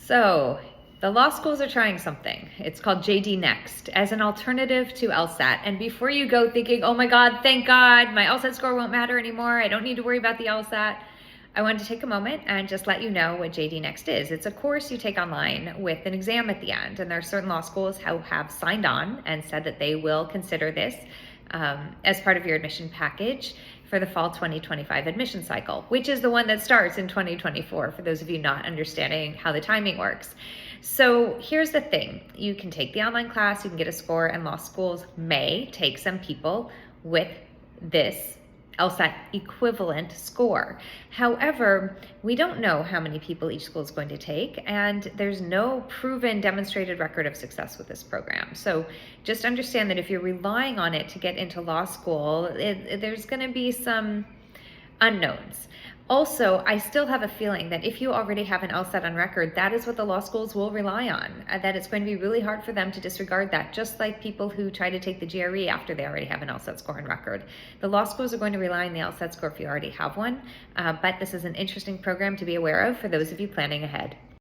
So the law schools are trying something. It's called JD Next as an alternative to LSAT. And before you go thinking, oh my God, thank God, my LSAT score won't matter anymore, I don't need to worry about the LSAT, I wanted to take a moment and just let you know what JD Next is. It's a course you take online with an exam at the end. And there are certain law schools who have signed on and said that they will consider this as part of your admission package for the fall 2025 admission cycle, which is the one that starts in 2024, for those of you not understanding how the timing works. So here's the thing. You can take the online class, you can get a score, and law schools may take some people with this LSAT equivalent score. However, we don't know how many people each school is going to take, and there's no proven demonstrated record of success with this program. So just understand that if you're relying on it to get into law school, there's going to be some unknowns. Also, I still have a feeling that if you already have an LSAT on record, that is what the law schools will rely on, that it's going to be really hard for them to disregard that, just like people who try to take the GRE after they already have an LSAT score on record. The law schools are going to rely on the LSAT score if you already have one, but this is an interesting program to be aware of for those of you planning ahead.